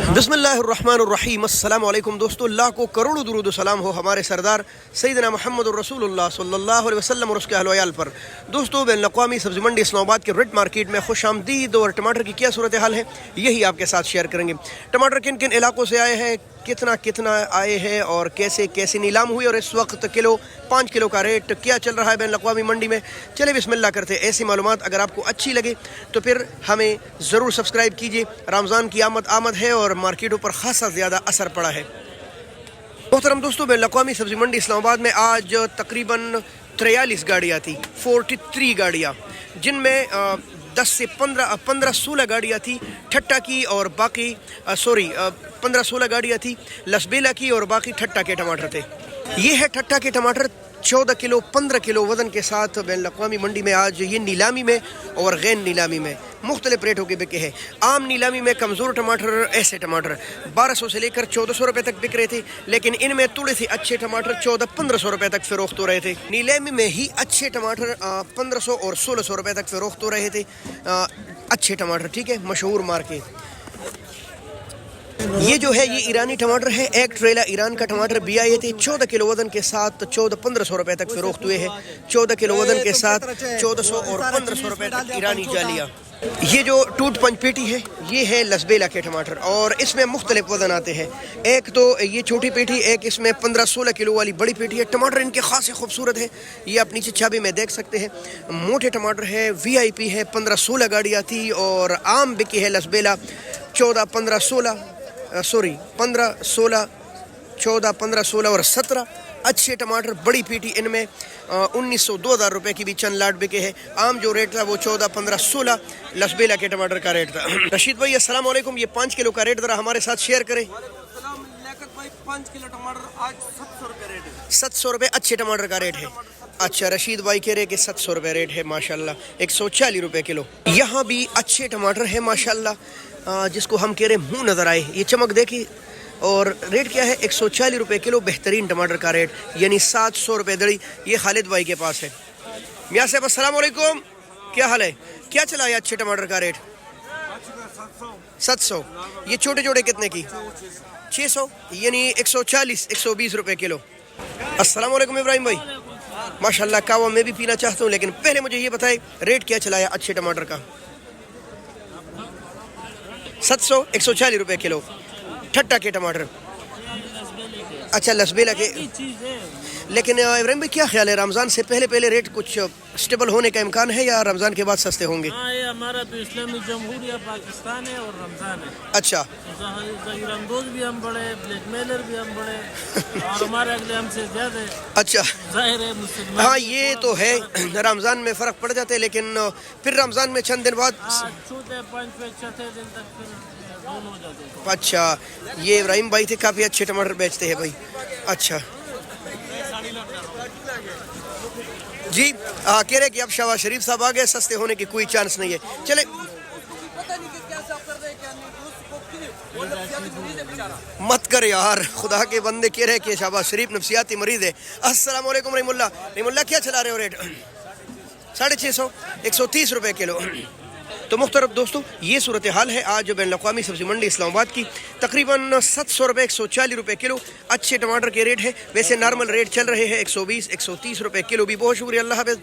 बिस्मिल्लाहिर्रहमानिर्रहीम। अस्सलाम वालेकुम दोस्तों, लाखों करोड़ों दुरूद सलाम हो हमारे सरदार सैयदना मोहम्मद रसूलुल्लाह सल्लल्लाहु अलैहि वसल्लम और उसके अहल वयाल पर। दोस्तों, बैनुल-अक़वामी सब्ज़ी मंडी इस्लामाबाद के रेड मार्केट में खुश आमदीद। और टमाटर की क्या सूरत हाल है, यही आपके साथ शेयर करेंगे। टमाटर किन किन इलाकों से आए हैं, कितना कितना आए हैं और कैसे कैसे नीलाम हुई, और इस वक्त किलो 5 किलो का रेट क्या चल रहा है बैनुल-अक़वामी मंडी में। चले बिस्मिल्लाह करते हैं। ऐसी मालूमात अगर आपको अच्छी लगे तो फिर हमें ज़रूर सब्सक्राइब कीजिए। रमज़ान की आमद है और मार्केटों पर खासा ज़्यादा असर पड़ा है। मोहतरम दोस्तों, बैनुल-अक़वामी सब्ज़ी मंडी इस्लामाबाद में आज तकरीबन 43 गाड़ियाँ थी, 43 गाड़ियाँ, जिनमें 10 से 15-16 गाड़ियाँ थी ठट्टा की और बाकी 15-16 गाड़ियाँ थी लसबेला की और बाकी ठट्टा के टमाटर थे। ये है ठट्टा के टमाटर 14 किलो 15 किलो वज़न के साथ बैनुल-अक़वामी मंडी में आज ये नीलामी में और गैर नीलामी में मुख्तलिफ रेटों के बिके हैं। आम नीलामी में कमज़ोर टमाटर, ऐसे टमाटर 1200 से लेकर 1400 रुपये तक बिक रहे थे, लेकिन इनमें थोड़े से अच्छे टमाटर 1400-1500 रुपये तक फ़रोख्त हो रहे थे। नीलामी में ही अच्छे टमाटर 1500 और 1600 रुपये तक फ़रोख्त हो रहे थे। अच्छे टमाटर, ठीक है, मशहूर मार्केट। ये जो है ये ईरानी टमाटर है, एक ट्रेला ईरान का टमाटर भी आए थे 14 किलो वज़न के साथ 1400-1500 रुपये तक फ़रोख्त हुए हैं। 14 किलो वज़न के साथ 1400 और 1500 रुपये तक ईरानी जालिया। ये जो टूट पंच पेटी है, ये है लसबेला के टमाटर और इसमें मुख्तलिफ वज़न आते हैं। एक तो ये छोटी पेटी, एक इसमें 15-16 किलो वाली बड़ी पेटी है। टमाटर इनके खासे खूबसूरत है, ये आप नीचे चाबी में देख सकते हैं। मोटे टमाटर है, VIP है। 15-16 गाड़ियाँ थी और आम बिकी है लसबेला 15-16 और 17 अच्छे टमाटर बड़ी पीटी। इनमें 1900-2000 रुपये की भी चंद लाट बिके हैं। आम जो रेट था वो 14-15-16 लसबेला के टमाटर का रेट था। रशीद भाई अस्सलाम वालेकुम, ये 5 किलो का रेट ज़रा हमारे साथ शेयर करें। 5 किलो टमाटर आज 700 रुपये रेट है। 700 रुपये अच्छे टमाटर का रेट है। अच्छा, रशीद भाई कह रहे कि 700 रुपये रेट है माशाल्लाह। 140 रुपये किलो। यहाँ भी अच्छे टमाटर है माशाल्लाह, जिसको हम कह रहे मुँह नज़र आए। ये चमक देखी। और रेट क्या है, 140 रुपये किलो बेहतरीन टमाटर का रेट, यानी 700 रुपये दड़ी। ये खालिद भाई के पास है। मियाँ साहब अस्सलाम वालेकुम, क्या हाल है, क्या चला है अच्छे टमाटर का रेट? 700। ये छोटे छोटे कितने की? 600, यानी 140-120 रुपये किलो। अस्सलाम वालेकुम इब्राहिम भाई, माशाल्लाह कावा मैं भी पीना चाहता हूँ, लेकिन पहले मुझे ये बताएं रेट क्या चला है अच्छे टमाटर का? 700, 140 रुपये किलो ठट्टा के टमाटर। अच्छा, लसबेला के। लेकिन इब्राहिम भाई क्या ख्याल है, रमज़ान से पहले रेट कुछ स्टेबल होने का इम्कान है या रमज़ान के बाद सस्ते होंगे? ये हमारा तो इस्लामी जमहूरिया पाकिस्तान है और रमज़ान है। अच्छा, ज़हीरंदोज़ भी हम बड़े, ब्लैकमेलर भी हम बड़े और हमारे अगले हमसे ज़्यादा है। अच्छा, जाहिर है मुसलमान। हाँ ये तो है, रमज़ान में फ़र्क पड़ जाता है, लेकिन फिर रमज़ान में चंद दिन बाद छूते 5-6 दिन तक फिर दोनों हो जाते हैं। अच्छा, ये इब्राहिम भाई थे, काफ़ी अच्छे टमाटर बेचते हैं भाई। अच्छा जी, कह रहे कि अब शहबाज शरीफ साहब आ गए, सस्ते होने की कोई चांस नहीं है। चले मत कर यार, खुदा के बंदे कह रहे कि शहबाज शरीफ नफसियाती मरीज है। अस्सलाम वालेकुम रहीमुल्लाह, क्या चला रहे हो रेट? 650, 130 रुपये किलो। तो मुख्तरम दोस्तों, ये सूरत हाल है आज बैनुल-अक़वामी सब्ज़ी मंडी इस्लामाबाद की। तकरीबन 700 रुपये 140 रुपये किलो अच्छे टमाटर के रेट है। वैसे नॉर्मल रेट चल रहे हैं 120-130 रुपये किलो भी। बहुत शुक्रिया, अल्लाह हाफ़िज़।